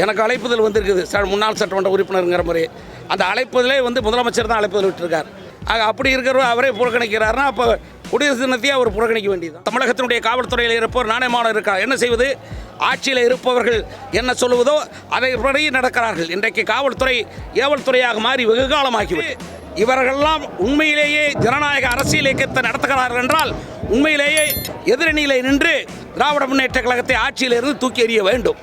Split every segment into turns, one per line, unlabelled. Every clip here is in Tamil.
எனக்கு அழைப்புதல் வந்திருக்குது முன்னாள் சட்டமன்ற உறுப்பினருங்கிற முறை அந்த அழைப்புதலே முதலமைச்சர் தான் அழைப்புதல் விட்டுருக்கார். ஆக அப்படி இருக்கிறவர் அவரே புறக்கணிக்கிறாருன்னா அப்போ குடியரசு தினத்தையே அவர் புறக்கணிக்க வேண்டியது. தமிழகத்தினுடைய காவல்துறையில் இருப்பவர் நாணயமானவர் இருக்கார். என்ன செய்வது? ஆட்சியில் இருப்பவர்கள் என்ன சொல்லுவதோ அதைப்படி நடக்கிறார்கள். இன்றைக்கு காவல்துறை ஏவல் துறையாக மாறி வெகு காலமாகிவிட்டு இவர்களெல்லாம் உண்மையிலேயே ஜனநாயக அரசியல் இயக்கத்தை நடத்துகிறார்கள் என்றால் உண்மையிலேயே எதிரணியிலே நின்று திராவிட முன்னேற்ற கழகத்தை ஆட்சியிலிருந்து தூக்கி எறிய வேண்டும்.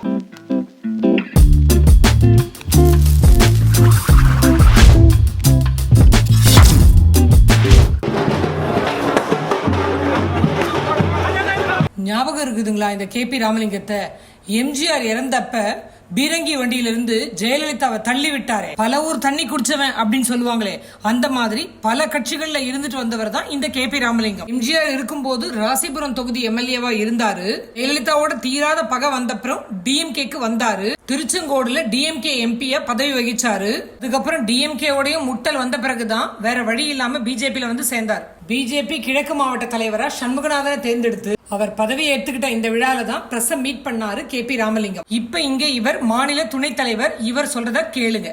ஞாபகம் இருக்குதுங்களா இந்த KP ராமலிங்கத்தை? எம்ஜிஆர் இறந்தப்ப பீரங்கி வண்டியிலிருந்து ஜெயலலிதாவை தள்ளி விட்டாரே, பல ஊர் தண்ணி குடிச்சவன் அப்படின்னு சொல்லுவாங்களே, அந்த மாதிரி பல கட்சிகள்ல இருந்துட்டு வந்தவர் தான் இந்த KP ராமலிங்கம். எம்ஜிஆர் இருக்கும்போது ராசிபுரம் தொகுதி எம்எல்ஏவா இருந்தாரு. ஜெயலலிதாவோட தீராத பகை வந்தப்புறம் டிஎம்கேக்கு வந்தாரு. திருச்செங்கோடுல டிஎம்கே எம்பியா பதவி வகிச்சாரு. அதுக்கப்புறம் டிஎம்கே உடைய முட்டல் வந்த பிறகுதான் வேற வழி இல்லாம பிஜேபியில சேர்ந்தார். பிஜேபி கிழக்கு மாவட்ட தலைவரா சண்முகநாதனை தேர்ந்தெடுத்து அவர் பதவியை ஏற்றுக்கிட்ட இந்த விழால தான் பிரஸ் மீட் பண்ணாரு KP ராமலிங்கம். இப்ப இங்க இவர் மாநில துணைத் தலைவர். இவர் சொல்றத கேளுங்க.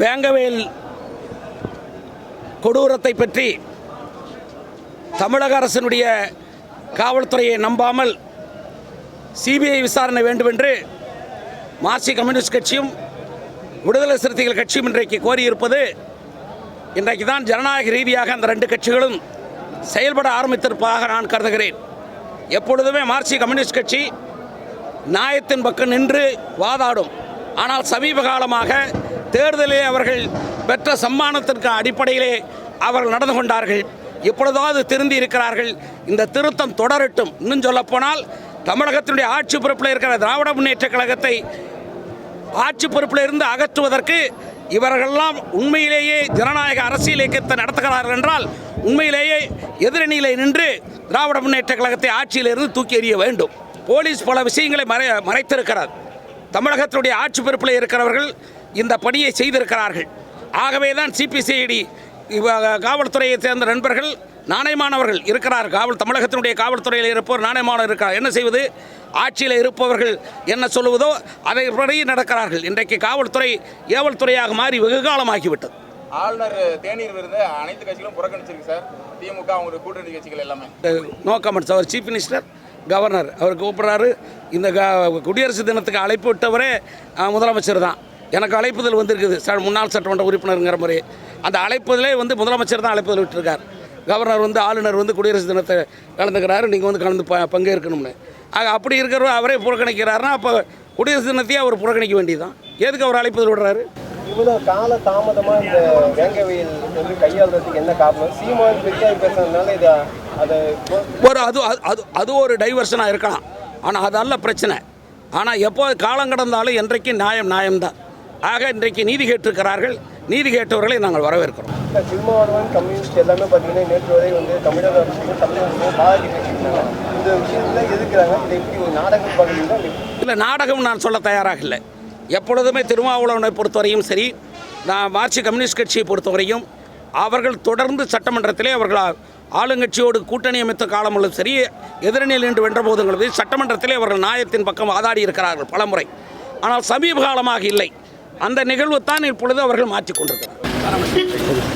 வேங்கவேல் கொடூரத்தை பற்றி தமிழக அரசினுடைய காவல்துறையை நம்பாமல் சிபிஐ விசாரணை வேண்டும் என்று மார்க்சிஸ்ட் கம்யூனிஸ்ட் கட்சியும் விடுதலை சிறுத்தைகள் கட்சியும் இன்றைக்கு கோரியிருப்பது இன்றைக்கு தான் ஜனநாயக ரீதியாக அந்த ரெண்டு கட்சிகளும் செயல்பட ஆரம்பித்திருப்பதாக நான் கருதுகிறேன். எப்பொழுதுமே மார்க்சிஸ்ட் கம்யூனிஸ்ட் கட்சி நியாயத்தின் பக்கம் நின்று வாதாடும். ஆனால் சமீப காலமாக தேர்தலில் அவர்கள் பெற்ற சம்மானத்திற்கு அடிப்படையிலே அவர்கள் நடந்து கொண்டார்கள். இப்பொழுதாவது திருந்தி இருக்கிறார்கள். இந்த திருத்தம் தொடரட்டும். இன்னும் சொல்லப்போனால் தமிழகத்தினுடைய ஆட்சி பொறுப்பில் இருக்கிற திராவிட முன்னேற்ற கழகத்தை ஆட்சி பொறுப்பில் இருந்து அகற்றுவதற்கு இவர்களெல்லாம் உண்மையிலேயே ஜனநாயக அரசியல் இயக்கத்தை நடத்துகிறார்கள் என்றால் உண்மையிலேயே எதிரணியிலே நின்று திராவிட முன்னேற்ற கழகத்தை ஆட்சியிலிருந்து தூக்கி எறிய வேண்டும். போலீஸ் பல விஷயங்களை மறைத்திருக்கிறார். தமிழகத்தினுடைய ஆட்சி பொறுப்பில் இருக்கிறவர்கள் இந்த பணியை செய்திருக்கிறார்கள். ஆகவே தான் சிபிசிஐடி காவல்துறையை சேர்ந்த நண்பர்கள் நாணயமானவர்கள் இருக்கிறார். தமிழகத்தினுடைய காவல்துறையில் இருப்பவர் நாணயமானவர் இருக்கிறார். என்ன செய்வது? ஆட்சியில் இருப்பவர்கள் என்ன சொல்லுவதோ அதைப்படி நடக்கிறார்கள். இன்றைக்கு காவல்துறை ஏவல் துறையாக மாறி வெகு காலமாகிவிட்டது.
ஆளுநர் தேநீர் விருது அனைத்து கட்சிகளும் புறக்கணிச்சிருக்கு சார். திமுக அவங்க கூட்டணி கட்சிகள் எல்லாமே
நோ கமெண்ட்ஸ். அவர் சீஃப் மினிஸ்டர் கவர்னர் அவர் கூப்பிட்றாரு. இந்த குடியரசு தினத்துக்கு அழைப்பு விட்டவரே முதலமைச்சர் தான். எனக்கு அழைப்புதல் வந்திருக்குது முன்னாள் சட்டமன்ற உறுப்பினருங்கிற முறை அந்த அழைப்புதலே முதலமைச்சர் தான் அழைப்புதல் விட்டுருக்கார். கவர்னர் ஆளுநர் குடியரசு தினத்தை கலந்துக்கிறாரு, நீங்கள் கலந்து பங்கேற்கணும்னு. ஆக அப்படி இருக்கிறவர் அவரே புறக்கணிக்கிறாருன்னா அப்போ குடியரசு தினத்தையே அவர் புறக்கணிக்க வேண்டியதுதான். எதுக்கு அவர் அழைப்புதல் விடுறாரு?
இவ்வளோ கால தாமதமாக இந்த வேங்கவேல் கையாளுறதுக்கு என்ன காரணம்? சீமான் பெரியார் பேசுறதுனால இது
ஒரு அது ஒரு டைவர்ஷனாக இருக்கலாம். ஆனால் அதல்ல பிரச்சனை. ஆனால் எப்போ காலம் கடந்தாலும் என்றைக்கு நியாயம்தான். ஆக இன்றைக்கு நீதி கேட்டிருக்கிறார்கள். நீதி கேட்டவர்களை நாங்கள் வரவேற்கிறோம்.
திருமாவளவன் கம்யூனிஸ்ட் எல்லாமே பார்த்தீங்கன்னா நேற்று வரை தமிழக அரசுக்கும் தமிழகத்துக்கும் பாதிக்கிறாங்க. இந்த விஷயத்தில் எதிர்க்கிறாங்க. இதை எப்படி ஒரு நாடகம் பார்க்குறீங்களா?
இல்லை, நாடகம் நான் சொல்ல தயாராக இல்லை. எப்பொழுதுமே திருமாவளவனை பொறுத்தவரையும் சரி, நான் மார்க்சிஸ்ட் கம்யூனிஸ்ட் கட்சியை பொறுத்தவரையும் அவர்கள் தொடர்ந்து சட்டமன்றத்திலே அவர்கள் ஆளுங்கட்சியோடு கூட்டணி அமைத்த காலமும் சரி, எதிரணியில் நின்று வென்ற போதுங்கிறது சட்டமன்றத்திலே அவர்கள் நியாயத்தின் பக்கம் வாதாடி இருக்கிறார்கள் பலமுறை. ஆனால் சமீப காலமாக இல்லை. அந்த நிகழ்வு தான் இப்பொழுது அவர்கள் மாற்றிக் கொண்டிருக்கிறார்கள்.